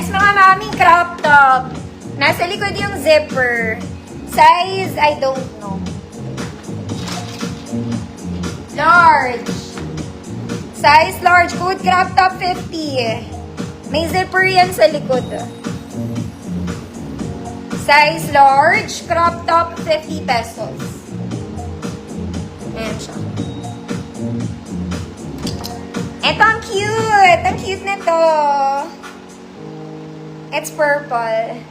Next mga mami, crop top. Nasa likod yung zipper. Size, I don't know. Large. Size large. Code crop top 50. May zipper yan sa likod. Size large. Crop top 50 pesos. Ayan siya. Ito ang cute. Ang cute nito. It's purple.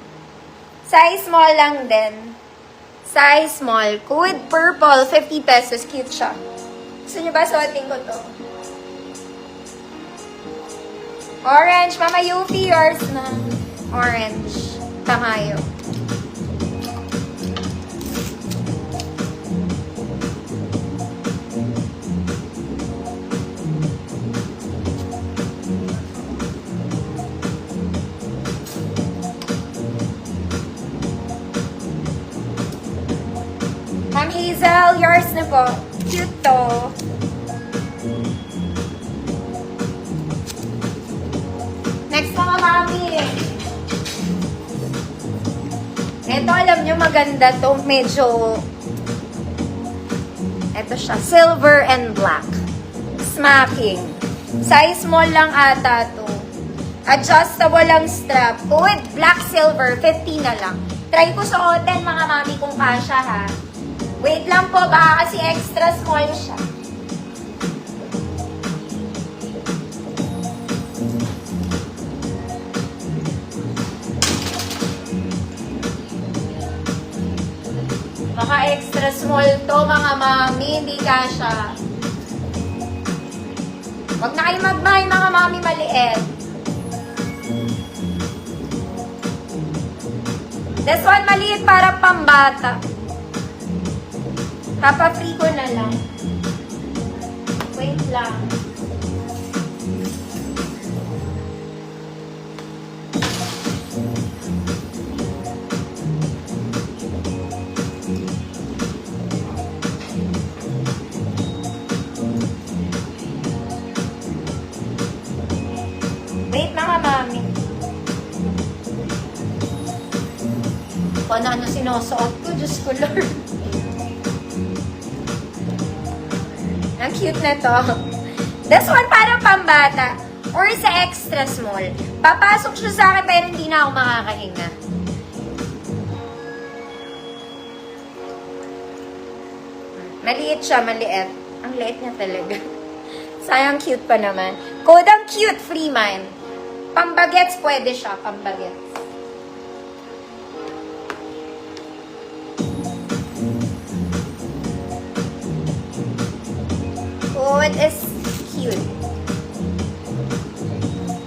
Size small lang din. Size small. Code purple. 50 pesos. Cute siya. Gusto nyo ba suotin ko to? Orange. Mama Yuffie, yours na. Orange. Tamayo. Ma'am Hazel, yours na po. Cute to. Next mga mami. Ito, alam nyo, maganda to. Medyo, ito siya, silver and black. Smacking. Size small lang ata to. Adjustable lang strap. With black silver, 50 na lang. Try ko suotin mga mami kung kasha ha. Wait lang po, baka kasi extra small siya. Baka extra small to mga mami, hindi kasha. Huwag na kayo magmahal mga mami maliit. This one maliit para pambata. Papa-free ko na lang. Wait lang. Wait mga mami. Kung ano sinusuot ko, Diyos ko Lord. Ang cute na to. This one parang pambata. Or sa extra small. Papasok siya sa akin pero hindi na ako makakahinga. Maliit siya, maliit. Ang liit niya talaga. Sayang cute pa naman. Code ang cute, free mine. Pambagets pwede siya, pambagets. Code is cute.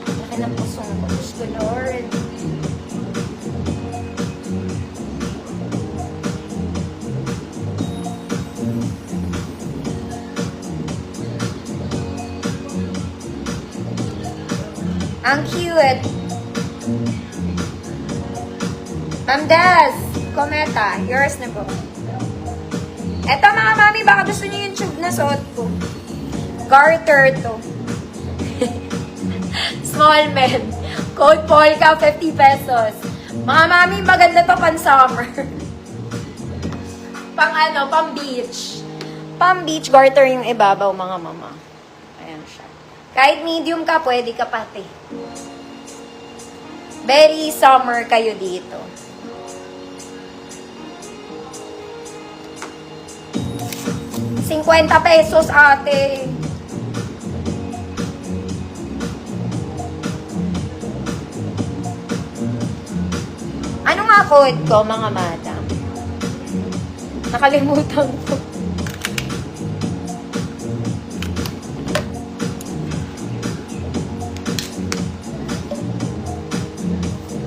Laki ng pusong ko. Diyos ko, Lord. Ang cute. Ma'am Des, Cometa, yours na po. Eto mga mami, baka gusto niyo yung tube na suot ko. Garter to. Small men. Code Polka, 50 pesos. Mga mami, maganda to pan-summer. Pang ano, pang beach. Pang beach, garter yung ibabaw mga mama. Ayan siya. Kahit medium ka, pwede ka pati. Very summer kayo dito. ₱50 ate. Ano nga code ko, mga madam? Nakalimutan ko.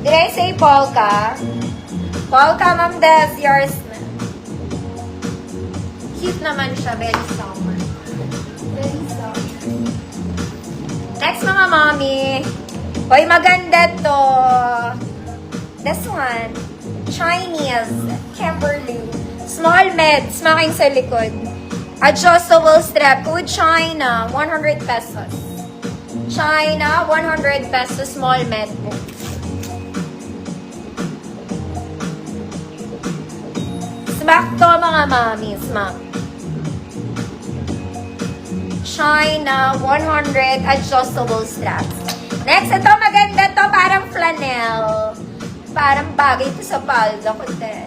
Did I say Polka? Polka, Ma'am Des, yours na. Cute naman siya, very summer. Very summer. Next, mga mommy. Hoy, maganda to. This one, Chinese, Kimberly. Small meds, making sa likod. Adjustable strap, code China, 100 pesos. China, 100 pesos, small med. Smack to mga mami. Smack. China 100 adjustable straps. Next, ito maganda to. Parang flannel. Parang bagay to sa palda ko, te.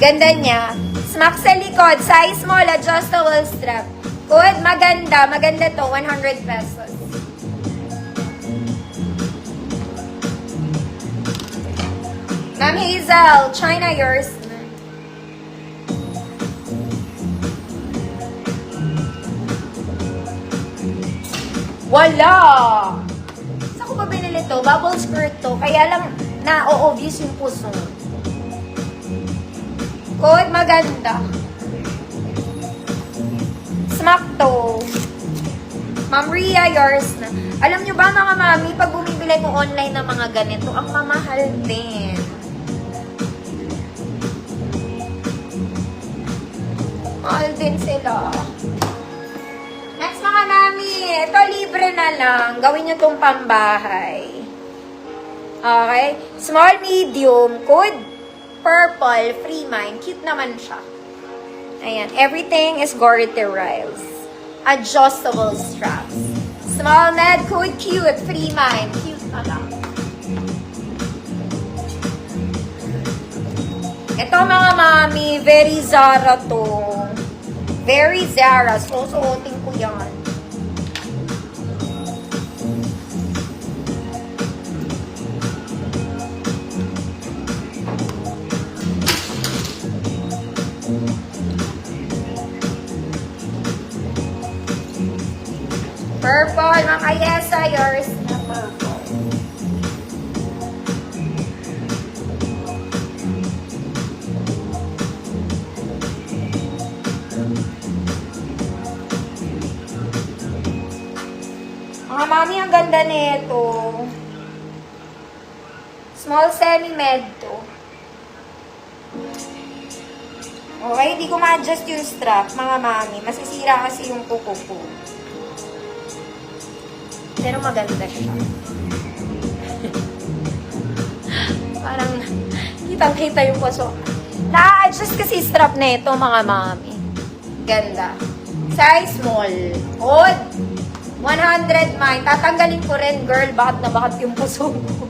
Ganda niya. Smack sa likod. Size small, adjustable strap. Good, maganda. Maganda to. 100 pesos. Ma'am Hazel, China yours. Wala! Saan ko ba binili to? Bubble skirt to. Kaya lang na-obvious yung puso. Good, maganda. Smack to. Ma'am Rhea, yours na. Alam nyo ba mga mami, pag bumibili mo online ng mga ganito, ang mamahal din. Mahal din sila. Next mga mami, ito libre na lang. Gawin nyo itong pambahay. Okay? Small, medium, code purple, free mind. Cute naman siya. Ayan. Everything is Gorita Riles. Adjustable straps. Small net, code cute, free mind. Cute na lang. Ito mga mami, very Zara to. Very Zara. So, suotin ko yan. Purple. Ma'am Ayesa, yours na purple. Mga mami, ang ganda nito. Small semi-med to. Okay, di ko ma-adjust yung strap, mga mami. Masisira kasi yung kuko ko. Pero maganda siya. Parang kitang-kita yung puso. Na-adjust kasi strap na ito, mga mami. Ganda. Size small. Odd. 100 mine. Tatanggalin ko rin, girl. Bakit na bakit yung puso ko?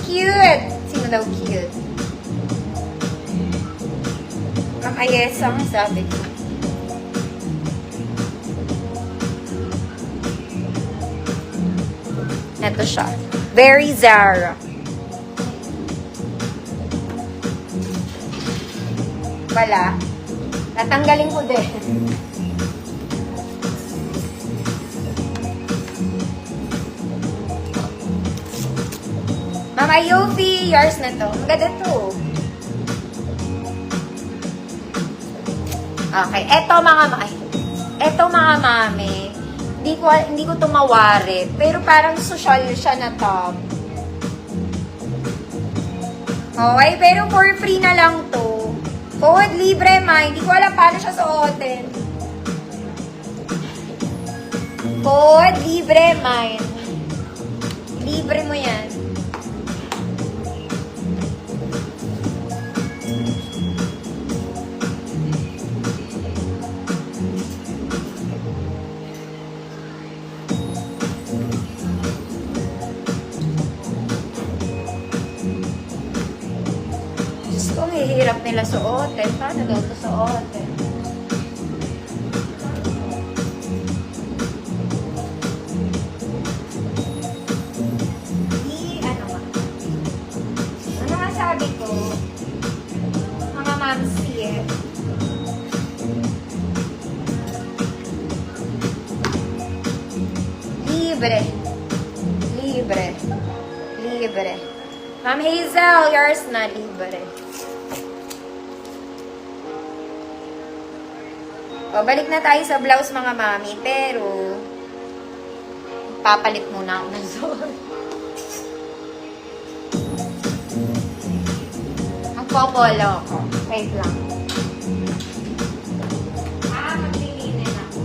Cute! Sino daw cute? Ang ayesa ang sabi ko. Ito siya. Very Zara. Wala. Tatanggalin ko din. Mama Yuffie, yours na to. Ang ganda to. Okay, eto mga mami. Hindi ko to mawari, pero parang social siya na top. Okay, pero for free na lang to. Code libre ma, hindi ko alam paano siya suotin. Code libre mine. Libre mo yan. Kung hihirap nila suotin, paano daw ito suotin? Ano nga sabi ko? Mga mamsi eh. Libre. Libre. Libre. Ma'am Hazel, yours na libre. O, balik na tayo sa blouse mga mami, pero papalit muna ako ng suot. Magpopolo ako. Wait lang. Maglilinin ako.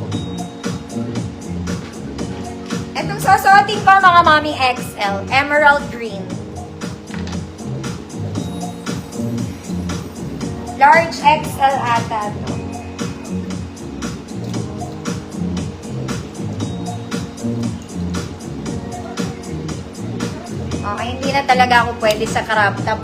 Etong susuotin ko mga mami XL, emerald green. Large XL ata to. Okay, hindi na talaga ako pwede sa crop top.